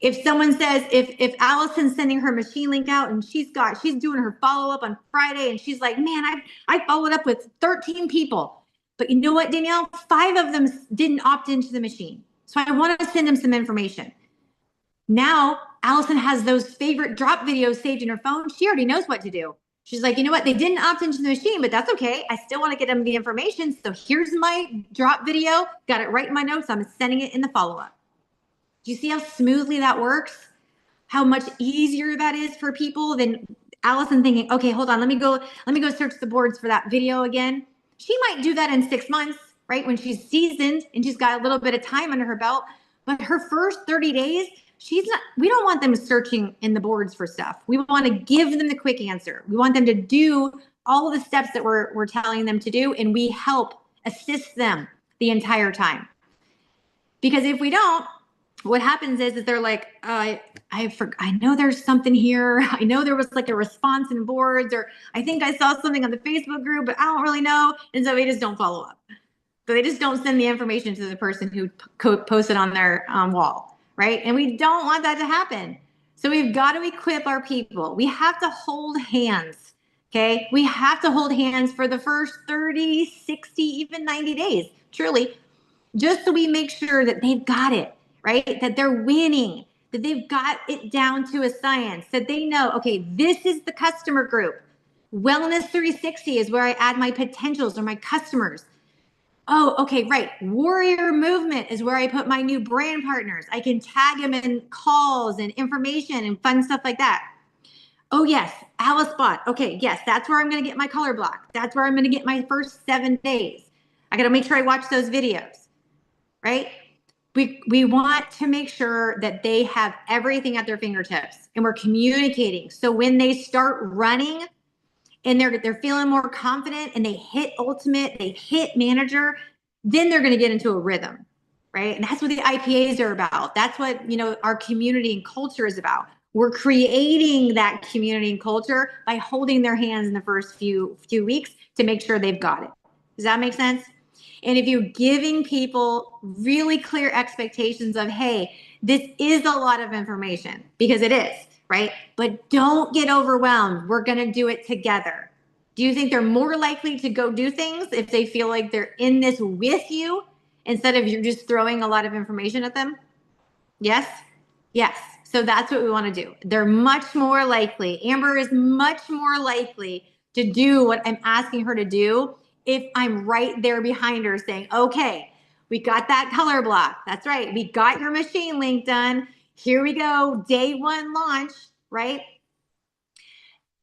If someone says, if Allison's sending her machine link out and she's doing her follow-up on Friday and she's like, man, I followed up with 13 people. But you know what, Danielle? 5 of them didn't opt into the machine. So I want to send them some information. Now, Allison has those favorite drop videos saved in her phone. She already knows what to do. She's like, you know what? They didn't opt into the machine, but that's okay. I still want to get them the information. So here's my drop video. Got it right in my notes. I'm sending it in the follow-up. Do you see how smoothly that works? How much easier that is for people than Allison thinking, okay, hold on, let me go search the boards for that video again. She might do that in 6 months, right? When she's seasoned and she's got a little bit of time under her belt, but her first 30 days, we don't want them searching in the boards for stuff. We want to give them the quick answer. We want them to do all of the steps that we're telling them to do, and we help assist them the entire time. Because if we don't, what happens is that they're like, I know there's something here. I know there was like a response in boards, or I think I saw something on the Facebook group, but I don't really know. And so they just don't follow up. So they just don't send the information to the person who posted on their wall, right? And we don't want that to happen. So we've got to equip our people. We have to hold hands, okay? We have to hold hands for the first 30, 60, even 90 days, truly, just so we make sure that they've got it. Right? That they're winning, that they've got it down to a science, that they know, okay, this is the customer group. Wellness 360 is where I add my potentials or my customers. Oh, okay, right. Warrior movement is where I put my new brand partners. I can tag them in calls and information and fun stuff like that. Oh yes, Alice bot. Okay, yes, that's where I'm going to get my color block. That's where I'm going to get my first 7 days. I got to make sure I watch those videos, right? We want to make sure that they have everything at their fingertips and we're communicating. So when they start running and they're feeling more confident and they hit ultimate, they hit manager, then they're going to get into a rhythm, right? And that's what the IPAs are about. That's what, our community and culture is about. We're creating that community and culture by holding their hands in the first few weeks to make sure they've got it. Does that make sense? And if you're giving people really clear expectations of, hey, this is a lot of information, because it is, right? But don't get overwhelmed. We're going to do it together. Do you think they're more likely to go do things if they feel like they're in this with you instead of you're just throwing a lot of information at them? Yes? Yes. So that's what we want to do. They're much more likely. Amber is much more likely to do what I'm asking her to do if I'm right there behind her saying, okay, we got that color block. That's right. We got your machine link done. Here we go. Day 1 launch, right?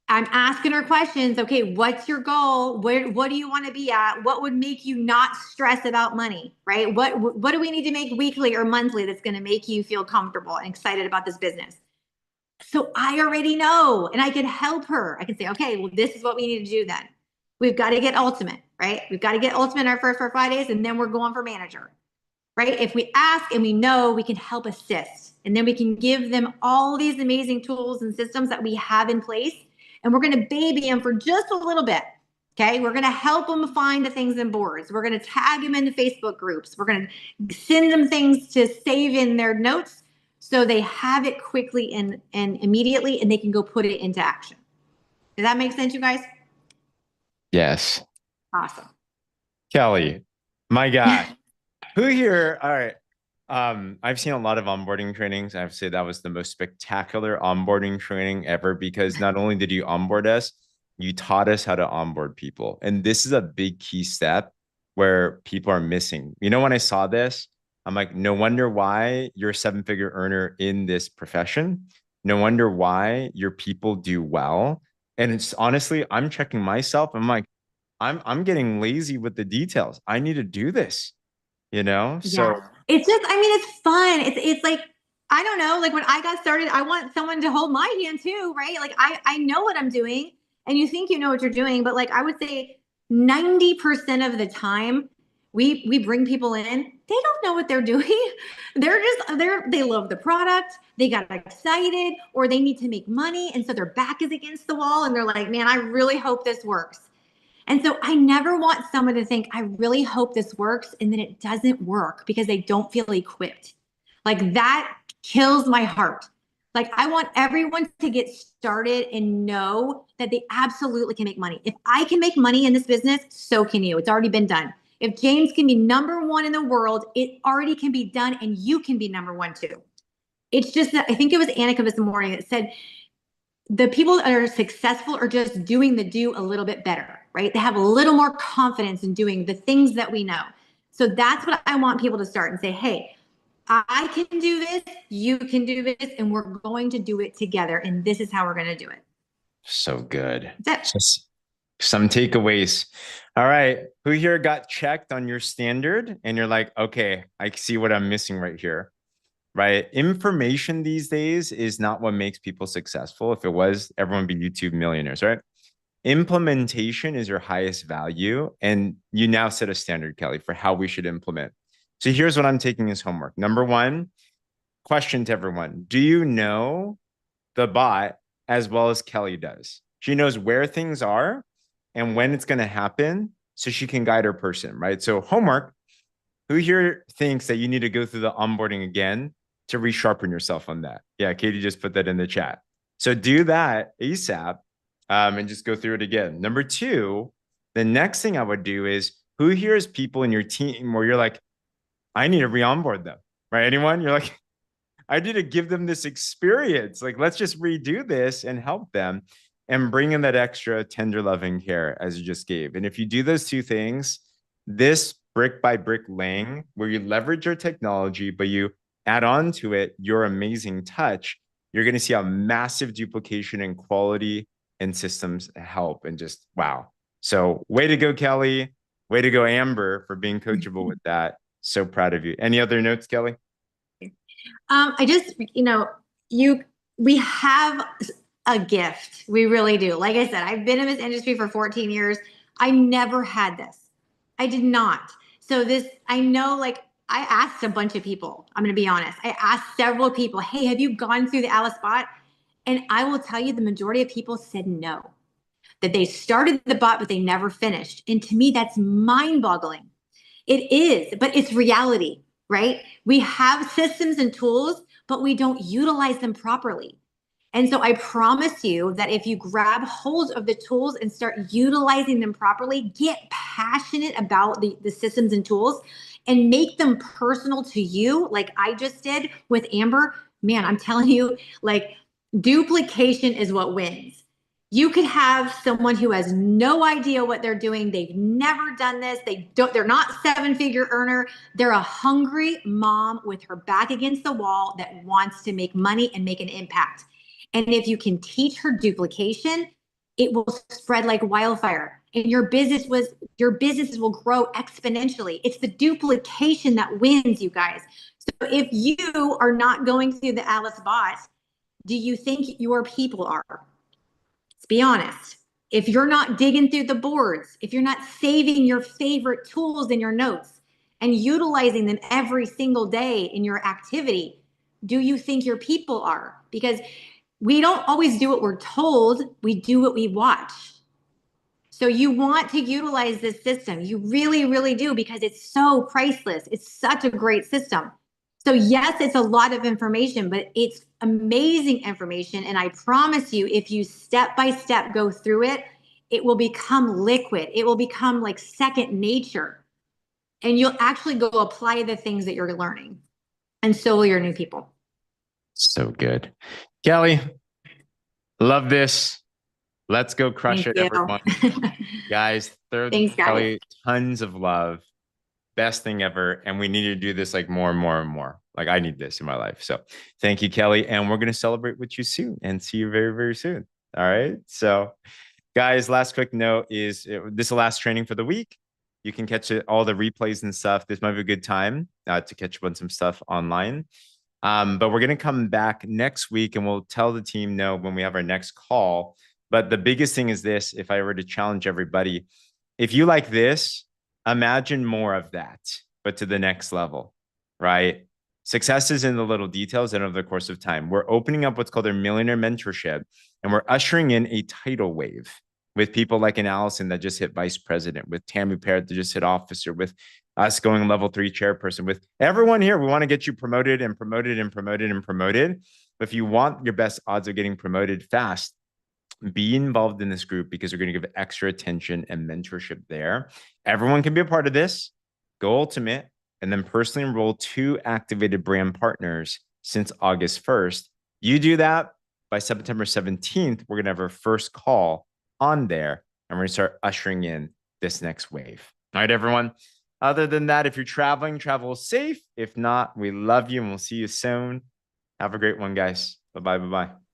I'm asking her questions. Okay, what's your goal? What do you want to be at? What would make you not stress about money, right? What do we need to make weekly or monthly that's going to make you feel comfortable and excited about this business? So I already know, and I can help her. I can say, okay, well, this is what we need to do then. We've got to get ultimate, right? We've got to get ultimate our first 4 Fridays, and then we're going for manager, right? If we ask and we know, we can help assist. And then we can give them all these amazing tools and systems that we have in place. And we're going to baby them for just a little bit, okay? We're going to help them find the things in boards. We're going to tag them into Facebook groups. We're going to send them things to save in their notes so they have it quickly and immediately, and they can go put it into action. Does that make sense, you guys? Yes. Awesome. Kelley, my God. Who here? All right. I've seen a lot of onboarding trainings. I have to say that was the most spectacular onboarding training ever, because not only did you onboard us, you taught us how to onboard people. And this is a big key step where people are missing. When I saw this, I'm like, no wonder why you're a 7-figure earner in this profession. No wonder why your people do well. And it's honestly, I'm checking myself. I'm like, I'm getting lazy with the details. I need to do this, So it's just, it's fun. It's like, I don't know, like when I got started, I want someone to hold my hand too, right? Like I know what I'm doing, and you think you know what you're doing, but like I would say 90% of the time we bring people in, they don't know what they're doing. They love the product, they got excited, or they need to make money. And so their back is against the wall and they're like, man, I really hope this works. And so I never want someone to think, I really hope this works, and then it doesn't work because they don't feel equipped. Like that kills my heart. Like I want everyone to get started and know that they absolutely can make money. If I can make money in this business, so can you. It's already been done. If James can be number one in the world, it already can be done, and you can be number one too. It's just that I think it was Annika this morning that said the people that are successful are just doing the do a little bit better, right? They have a little more confidence in doing the things that we know. So that's what I want people to start and say, hey, I can do this, you can do this, and we're going to do it together. And this is how we're going to do it. So good. That's it. Some takeaways. All right. Who here got checked on your standard and you're like, okay, I see what I'm missing right here, right? Information these days is not what makes people successful. If it was, everyone would be YouTube millionaires, right? Implementation is your highest value. And you now set a standard, Kelley, for how we should implement. So here's what I'm taking as homework. Number one, question to everyone. Do you know the bot as well as Kelley does? She knows where things are and when it's going to happen so she can guide her person, right? So homework, who here thinks that you need to go through the onboarding again to resharpen yourself on that? Yeah, Katie just put that in the chat. So do that ASAP and just go through it again. Number two, the next thing I would do is who here is people in your team where you're like, I need to re-onboard them, right? Anyone? You're like, I need to give them this experience. Like, let's just redo this and help them and bring in that extra tender loving care as you just gave. And if you do those two things, this brick by brick laying where you leverage your technology, but you add on to it your amazing touch, you're going to see a massive duplication in quality and systems help and just wow. So way to go, Kelley. Way to go, Amber, for being coachable with that. So proud of you. Any other notes, Kelley? I just, we have a gift. We really do. Like I said, I've been in this industry for 14 years. I never had this. I did not. So this, I know, like I asked a bunch of people, I'm going to be honest. I asked several people, hey, have you gone through the Alice bot? And I will tell you the majority of people said no, that they started the bot, but they never finished. And to me, that's mind boggling. It is, but it's reality, right? We have systems and tools, but we don't utilize them properly. And so I promise you that if you grab hold of the tools and start utilizing them properly, get passionate about the systems and tools and make them personal to you, like I just did with Amber, man, I'm telling you, like duplication is what wins. You could have someone who has no idea what they're doing. They've never done this. They're not seven-figure earner. They're a hungry mom with her back against the wall that wants to make money and make an impact. And if you can teach her duplication, it will spread like wildfire. And your businesses will grow exponentially. It's the duplication that wins, you guys. So if you are not going through the Alice bot, do you think your people are? Let's be honest. If you're not digging through the boards, if you're not saving your favorite tools in your notes and utilizing them every single day in your activity, do you think your people are? Because we don't always do what we're told. We do what we watch. So you want to utilize this system. You really, really do, because it's so priceless. It's such a great system. So yes, it's a lot of information, but it's amazing information. And I promise you, if you step by step go through it, it will become liquid. It will become like second nature. And you'll actually go apply the things that you're learning. And so will your new people. So good. Kelley, love this. Let's go crush Thank it, you. everyone. Guys, third Thanks, guys. Kelley, tons of love. Best thing ever. And we need to do this like more and more and more. Like I need this in my life. So thank you, Kelley. And we're going to celebrate with you soon and see you very, very soon. All right. So guys, last quick note is this is the last training for the week. You can catch all the replays and stuff. This might be a good time to catch up on some stuff online. But we're going to come back next week and we'll tell the team no when we have our next call. But the biggest thing is this, if I were to challenge everybody, if you like this, Imagine more of that, but to the next level, right? Success is in the little details and over the course of time. We're opening up what's called our millionaire mentorship, and we're ushering in a tidal wave with people like an Allison that just hit vice president, with Tammy Parrott that just hit officer, with us going level 3 chairperson, with everyone here. We want to get you promoted and promoted and promoted and promoted. But if you want your best odds of getting promoted fast, be involved in this group, because we're going to give extra attention and mentorship there. Everyone can be a part of this. Go Ultimate, and then personally enroll 2 activated brand partners since August 1st. You do that by September 17th, we're going to have our first call on there, and we're going to start ushering in this next wave. All right, everyone. Other than that, if you're traveling, travel safe. If not, we love you and we'll see you soon. Have a great one, guys. Bye-bye. Bye-bye.